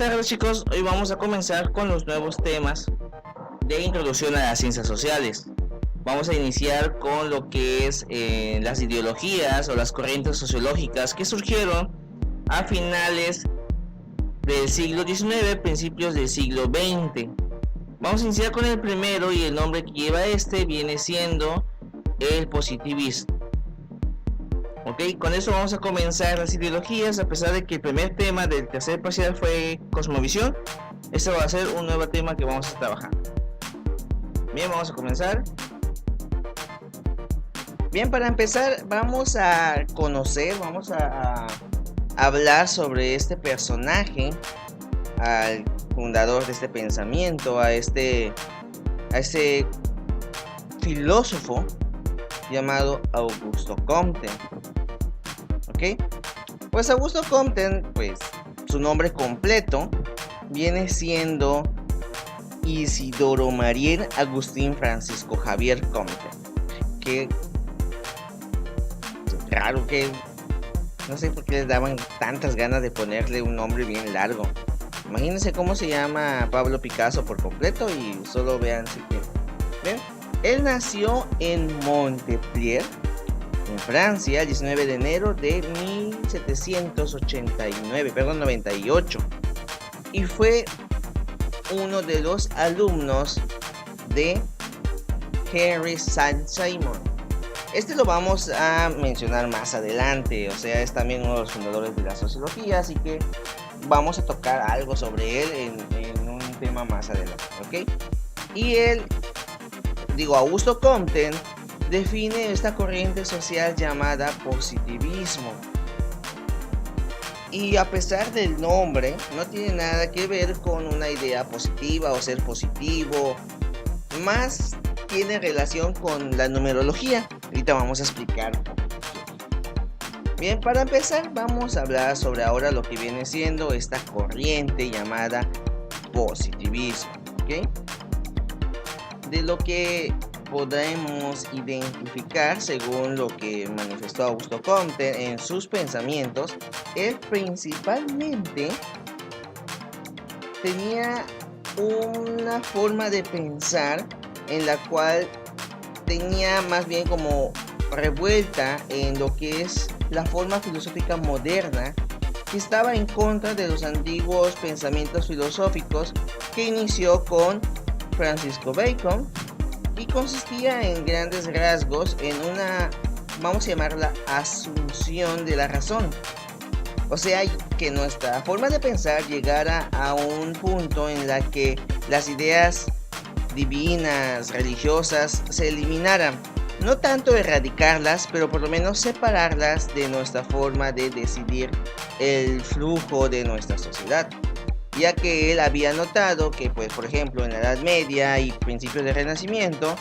tardes, chicos. Hoy vamos a comenzar con los nuevos temas de introducción a las ciencias sociales. Vamos a iniciar con lo que es las ideologías o las corrientes sociológicas que surgieron a finales del siglo XIX, principios del siglo XX. Vamos a iniciar con el primero, y el nombre que lleva viene siendo el positivismo. Ok, con eso vamos a comenzar las ideologías. A pesar de que el primer tema del tercer parcial fue cosmovisión, este va a ser un nuevo tema que vamos a trabajar. Bien, vamos a comenzar. Bien, para empezar vamos a conocer, vamos a hablar sobre este personaje, al fundador de este pensamiento, a este filósofo llamado Augusto Comte. ¿Ok? Pues Augusto Comte, pues su nombre completo viene siendo Isidoro Mariel Agustín Francisco Javier Comte. Que raro, que no sé por qué les daban tantas ganas de ponerle un nombre bien largo. Imagínense cómo se llama Pablo Picasso por completo y solo vean si quieren. ¿Ven? Él nació en Montpellier, en Francia, el 19 de enero de 98, y fue uno de los alumnos de Henry Saint-Simon. Este lo vamos a mencionar más adelante, o sea, es también uno de los fundadores de la sociología, así que vamos a tocar algo sobre él en un tema más adelante, ¿ok? Y Augusto Comte define esta corriente social llamada positivismo. Y a pesar del nombre, no tiene nada que ver con una idea positiva o ser positivo, más tiene relación con la numerología. Ahorita vamos a explicar. Bien, para empezar vamos a hablar sobre ahora lo que viene siendo esta corriente llamada positivismo, ¿ok? De lo que podremos identificar según lo que manifestó Augusto Comte en sus pensamientos, él principalmente tenía una forma de pensar en la cual tenía más bien como revuelta en lo que es la forma filosófica moderna, que estaba en contra de los antiguos pensamientos filosóficos que inició con Francisco Bacon, y consistía en grandes rasgos en una, vamos a llamarla, asunción de la razón. O sea, que nuestra forma de pensar llegara a un punto en la que las ideas divinas, religiosas, se eliminaran. No tanto erradicarlas, pero por lo menos separarlas de nuestra forma de decidir el flujo de nuestra sociedad. Ya que él había notado que, pues, por ejemplo, en la Edad Media y principios del Renacimiento,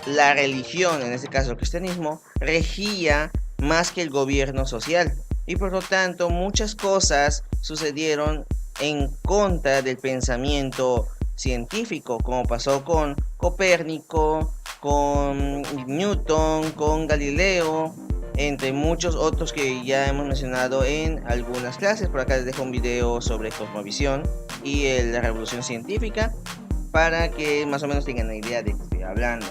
la religión, en este caso el cristianismo, regía más que el gobierno social. Y por lo tanto, muchas cosas sucedieron en contra del pensamiento científico, como pasó con Copérnico, con Newton, con Galileo, entre muchos otros que ya hemos mencionado en algunas clases. Por acá les dejo un video sobre cosmovisión y la revolución científica para que más o menos tengan una idea de qué estoy hablando.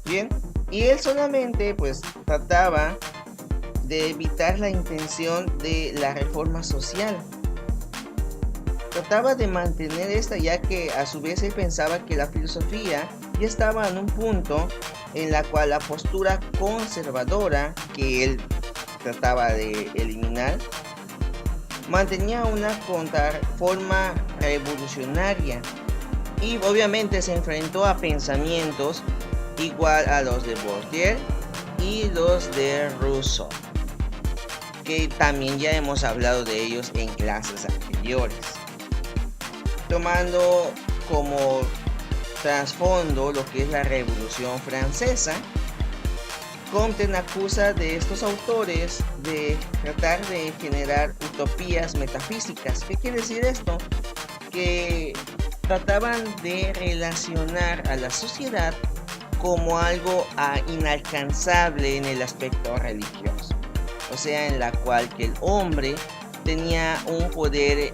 Bien, y él solamente pues trataba de evitar la intención de la reforma social. Trataba de mantener esta, ya que a su vez él pensaba que la filosofía ya estaba en un punto en la cual la postura conservadora que él trataba de eliminar mantenía una contraforma revolucionaria, y obviamente se enfrentó a pensamientos igual a los de Voltaire y los de Rousseau, que también ya hemos hablado de ellos en clases anteriores. Tomando como trasfondo lo que es la Revolución Francesa, Comte acusa de estos autores de tratar de generar utopías metafísicas. ¿Qué quiere decir esto? Que trataban de relacionar a la sociedad como algo inalcanzable en el aspecto religioso, o sea, en la cual que el hombre tenía un poder,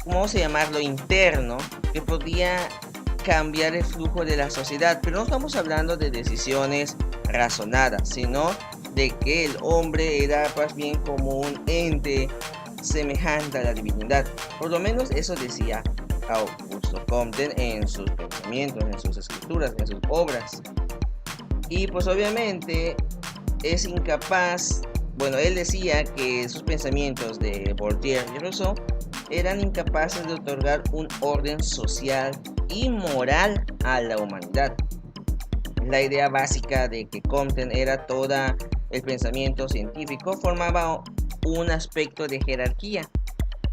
vamos a llamarlo interno, que podía cambiar el flujo de la sociedad. Pero no estamos hablando de decisiones razonadas, sino de que el hombre era más bien como un ente semejante a la divinidad. Por lo menos eso decía Augusto Comte en sus pensamientos, en sus escrituras, en sus obras. Y pues obviamente es incapaz, bueno, él decía que sus pensamientos de Voltaire y Rousseau eran incapaces de otorgar un orden social y moral a la humanidad. La idea básica de que Comte era todo el pensamiento científico formaba un aspecto de jerarquía,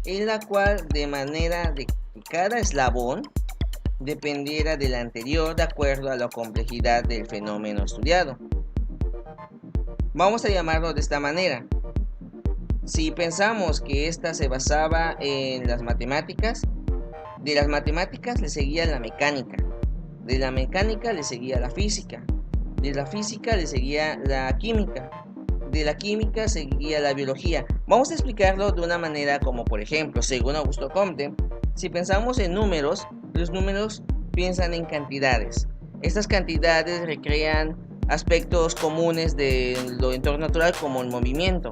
en la cual de manera de que cada eslabón dependiera del anterior de acuerdo a la complejidad del fenómeno estudiado. Vamos a llamarlo de esta manera. Si pensamos que ésta se basaba en las matemáticas, de las matemáticas le seguía la mecánica, de la mecánica le seguía la física, de la física le seguía la química, de la química seguía la biología. Vamos a explicarlo de una manera como, por ejemplo, según Augusto Comte, si pensamos en números, los números piensan en cantidades. Estas cantidades recrean aspectos comunes de lo entorno natural, como el movimiento.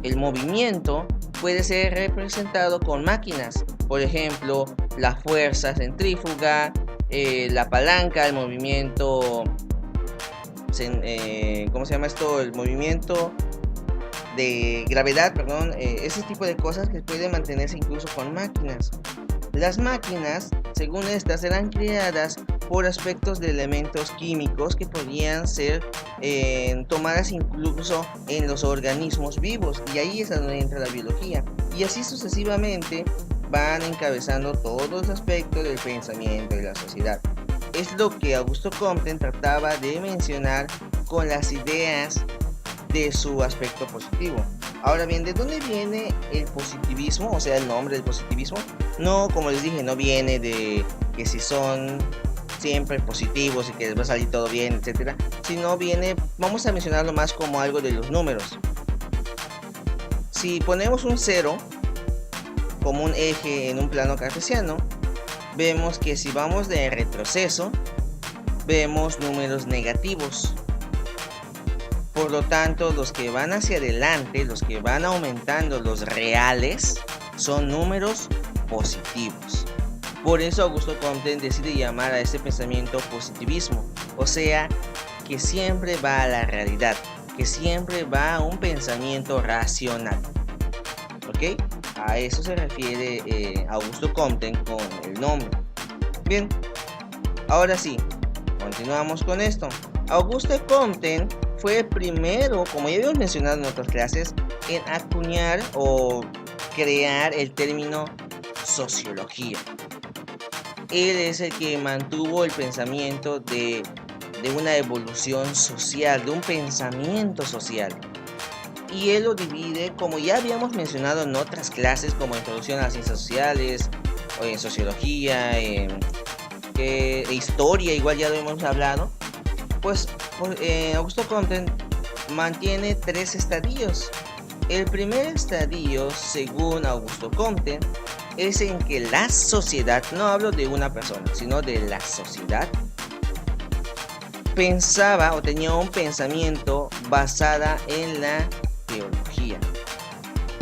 El movimiento puede ser representado con máquinas, por ejemplo, la fuerza centrífuga, la palanca, el movimiento, ¿cómo se llama esto? El movimiento de gravedad, perdón, ese tipo de cosas que pueden mantenerse incluso con máquinas. Las máquinas, según estas, eran creadas por aspectos de elementos químicos que podían ser tomadas incluso en los organismos vivos, y ahí es donde entra la biología, y así sucesivamente van encabezando todos los aspectos del pensamiento de la sociedad. Es lo que Augusto Comte trataba de mencionar con las ideas de su aspecto positivo. Ahora bien, ¿de dónde viene el positivismo? O sea, el nombre del positivismo. No, como les dije, no viene de que si son siempre positivos y que les va a salir todo bien, etcétera, sino viene, vamos a mencionarlo más como algo de los números. Si ponemos un 0 como un eje en un plano cartesiano, vemos que si vamos de retroceso, vemos números negativos. Por lo tanto, los que van hacia adelante, los que van aumentando, los reales, son números positivos. Por eso Augusto Comte decide llamar a este pensamiento positivismo, o sea, que siempre va a la realidad, que siempre va a un pensamiento racional. ¿Ok? A eso se refiere Augusto Comte con el nombre. Bien, ahora sí, continuamos con esto. Augusto Comte fue el primero, como ya habíamos mencionado en otras clases, en acuñar o crear el término sociología. Él es el que mantuvo el pensamiento de una evolución social, de un pensamiento social. Y él lo divide, como ya habíamos mencionado en otras clases, como introducción a las ciencias sociales, o en sociología, en historia, igual ya lo hemos hablado. Pues Augusto Comte mantiene 3 estadios. El primer estadio, según Augusto Comte, es en que la sociedad, no hablo de una persona, sino de la sociedad, pensaba o tenía un pensamiento basada en la teología,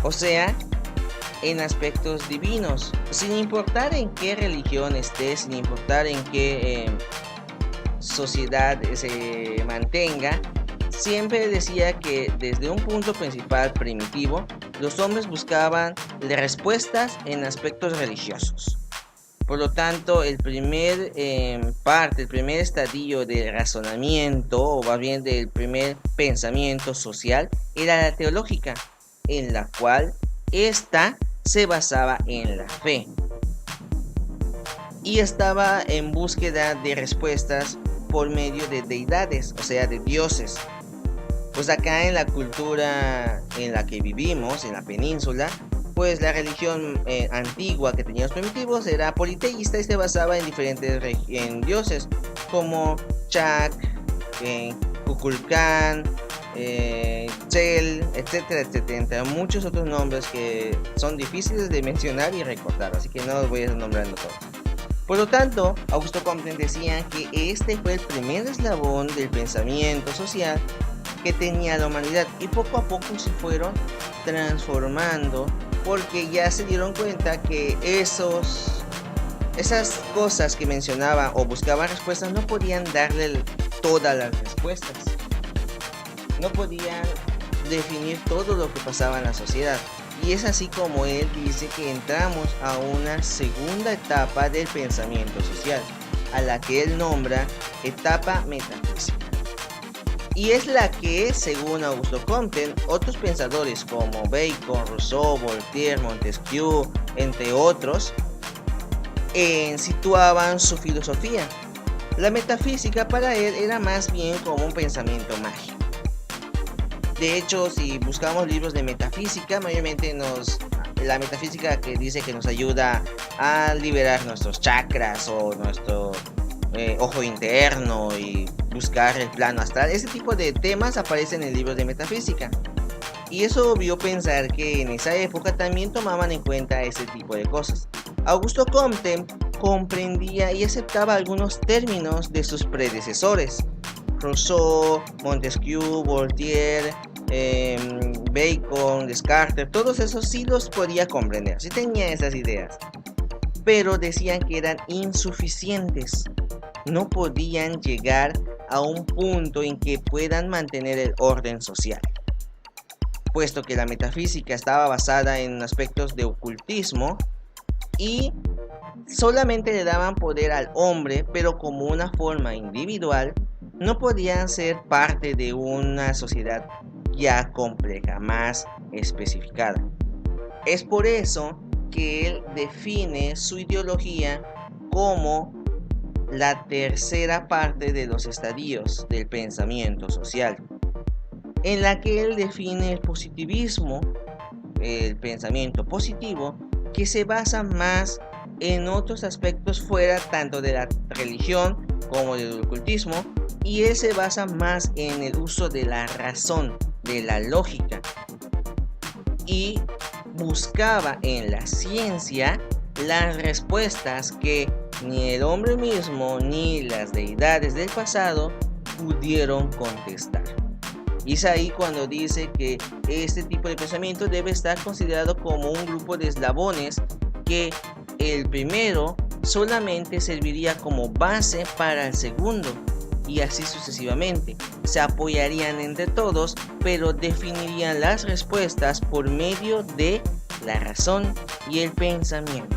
o sea, en aspectos divinos, sin importar en qué religión esté, sin importar en qué sociedad se mantenga. Siempre decía que desde un punto principal primitivo, los hombres buscaban respuestas en aspectos religiosos. Por lo tanto, el primer estadio del razonamiento, o más bien del primer pensamiento social, era la teológica, en la cual ésta se basaba en la fe y estaba en búsqueda de respuestas por medio de deidades, o sea, de dioses. Pues acá en la cultura en la que vivimos, en la península, pues la religión antigua que tenían los primitivos era politeísta y se basaba en diferentes dioses, como Chac, Kukulcán, Shell, etcétera, etcétera, entre muchos otros nombres que son difíciles de mencionar y recordar, así que no los voy a ir nombrando todos. Por lo tanto, Augusto Comte decía que este fue el primer eslabón del pensamiento social que tenía la humanidad, y poco a poco se fueron transformando porque ya se dieron cuenta que esas cosas que mencionaban o buscaban respuestas no podían darle todas las respuestas, no podían definir todo lo que pasaba en la sociedad. Y es así como él dice que entramos a una segunda etapa del pensamiento social, a la que él nombra etapa metafísica. Y es la que, según Augusto Comte, otros pensadores como Bacon, Rousseau, Voltaire, Montesquieu, entre otros, situaban su filosofía. La metafísica para él era más bien como un pensamiento mágico. De hecho, si buscamos libros de metafísica, mayormente la metafísica que dice que nos ayuda a liberar nuestros chakras o nuestro ojo interno y buscar el plano astral, ese tipo de temas aparecen en libros de metafísica. Y eso obvió pensar que en esa época también tomaban en cuenta ese tipo de cosas. Augusto Comte comprendía y aceptaba algunos términos de sus predecesores. Rousseau, Montesquieu, Voltaire, Bacon, Descartes, todos esos sí los podía comprender, sí tenía esas ideas, pero decían que eran insuficientes, no podían llegar a un punto en que puedan mantener el orden social, puesto que la metafísica estaba basada en aspectos de ocultismo y solamente le daban poder al hombre, pero como una forma individual. No podían ser parte de una sociedad ya compleja, más especificada. Es por eso que él define su ideología como la tercera parte de los estadios del pensamiento social, en la que él define el positivismo, el pensamiento positivo, que se basa más en otros aspectos fuera tanto de la religión como del ocultismo, y él se basa más en el uso de la razón, de la lógica, y buscaba en la ciencia las respuestas que ni el hombre mismo ni las deidades del pasado pudieron contestar. Y es ahí cuando dice que este tipo de pensamiento debe estar considerado como un grupo de eslabones, que el primero solamente serviría como base para el segundo, y así sucesivamente. Se apoyarían entre todos, pero definirían las respuestas por medio de la razón y el pensamiento.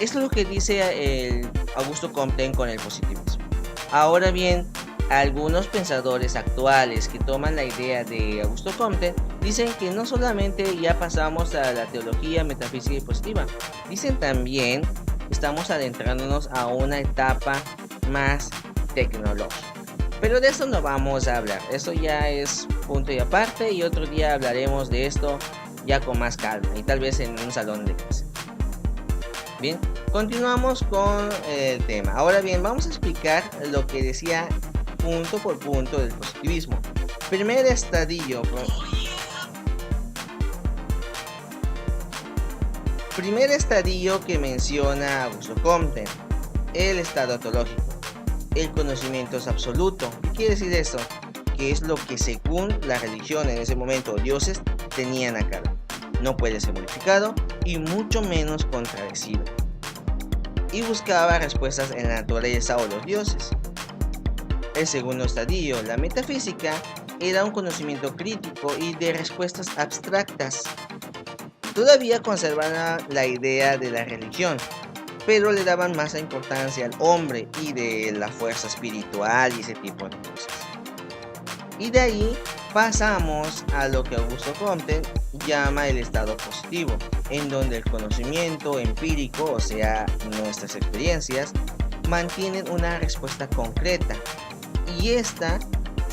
Esto es lo que dice el Augusto Comte con el positivismo. Ahora bien, algunos pensadores actuales que toman la idea de Augusto Comte dicen que no solamente ya pasamos a la teología metafísica y positiva, dicen también que estamos adentrándonos a una etapa más tecnológica. Pero de eso no vamos a hablar, eso ya es punto y aparte, y otro día hablaremos de esto ya con más calma y tal vez en un salón de clase. Bien, continuamos con el tema. Ahora bien, vamos a explicar lo que decía punto por punto del positivismo. Primer estadio que menciona Augusto Comte: el estado ontológico. El conocimiento es absoluto. ¿Qué quiere decir eso? Que es lo que según la religión en ese momento, dioses tenían a cargo. No puede ser modificado y mucho menos contradecido. Y buscaba respuestas en la naturaleza o los dioses. El segundo estadio, la metafísica, era un conocimiento crítico y de respuestas abstractas. Todavía conservaba la idea de la religión, pero le daban más importancia al hombre y de la fuerza espiritual y ese tipo de cosas. Y de ahí pasamos a lo que Augusto Comte llama el estado positivo, en donde el conocimiento empírico, o sea, nuestras experiencias, mantienen una respuesta concreta, y esta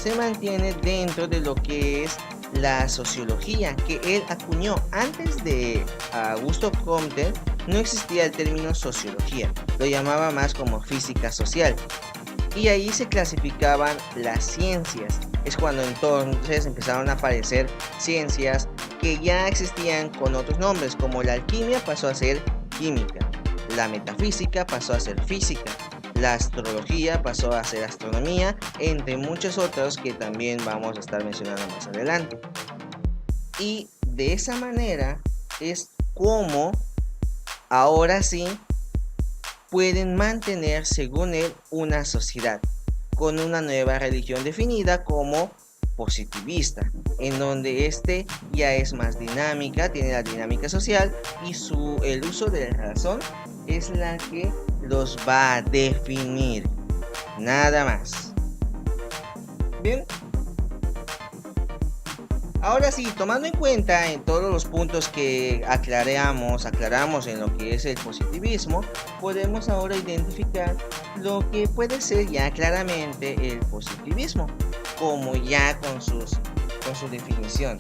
se mantiene dentro de lo que es la sociología que él acuñó. Antes de Augusto Comte no existía el término sociología, lo llamaba más como física social, y ahí se clasificaban las ciencias. Es cuando entonces empezaron a aparecer ciencias que ya existían con otros nombres, como la alquimia pasó a ser química, la metafísica pasó a ser física, la astrología pasó a ser astronomía, entre muchos otros que también vamos a estar mencionando más adelante. Y de esa manera es como ahora sí pueden mantener, según él, una sociedad con una nueva religión definida como positivista, en donde este ya es más dinámica, tiene la dinámica social y el uso de la razón es la que los va a definir, nada más. Bien, ahora sí, tomando en cuenta en todos los puntos que aclaramos en lo que es el positivismo, podemos ahora identificar lo que puede ser ya claramente el positivismo, como ya con su definición.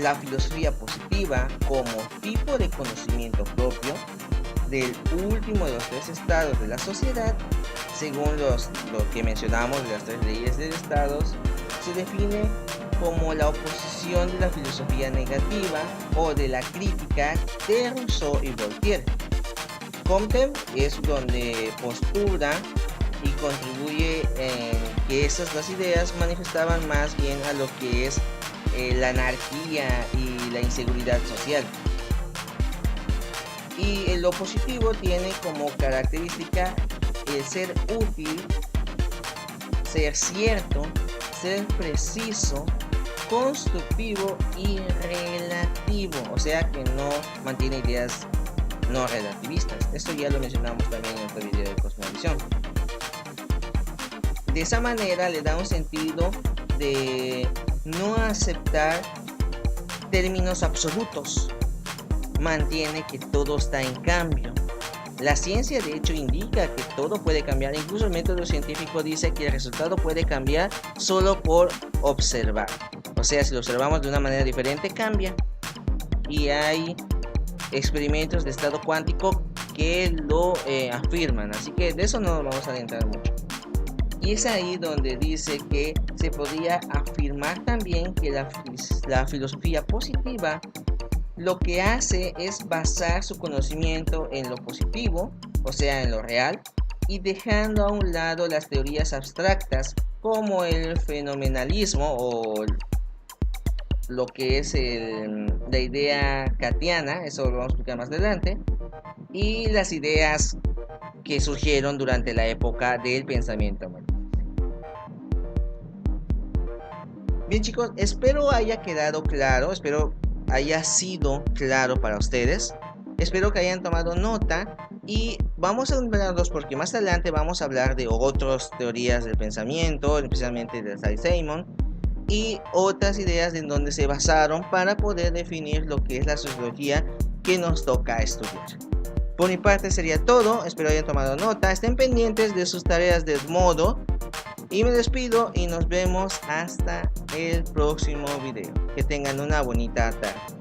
La filosofía positiva como tipo de conocimiento propio del último de los tres estados de la sociedad, según lo que mencionamos de las tres leyes de estados, se define como la oposición de la filosofía negativa o de la crítica de Rousseau y Voltaire. Comte es donde postura y contribuye en que esas dos ideas manifestaban más bien a lo que es la anarquía y la inseguridad social. Y lo positivo tiene como característica el ser útil, ser cierto, ser preciso, constructivo y relativo, o sea que no mantiene ideas no relativistas. Esto ya lo mencionamos también en otro video de cosmovisión. De esa manera le da un sentido de no aceptar términos absolutos, mantiene que todo está en cambio. La ciencia de hecho indica que todo puede cambiar, incluso el método científico dice que el resultado puede cambiar solo por observar. O sea, si lo observamos de una manera diferente, cambia. Y hay experimentos de estado cuántico que lo afirman, así que de eso no nos vamos a adentrar mucho. Y es ahí donde dice que se podría afirmar también que la filosofía positiva lo que hace es basar su conocimiento en lo positivo, o sea, en lo real, y dejando a un lado las teorías abstractas como el fenomenalismo o lo que es la idea kantiana, eso lo vamos a explicar más adelante, y las ideas que surgieron durante la época del pensamiento metafísico. Bien chicos, espero haya quedado claro, espero haya sido claro para ustedes, espero que hayan tomado nota y vamos a hablarlos porque más adelante vamos a hablar de otras teorías del pensamiento, especialmente de Saint-Simon y otras ideas en donde se basaron para poder definir lo que es la sociología que nos toca estudiar. Por mi parte sería todo, espero hayan tomado nota, estén pendientes de sus tareas de modo y me despido y nos vemos hasta el próximo video. Que tengan una bonita tarde.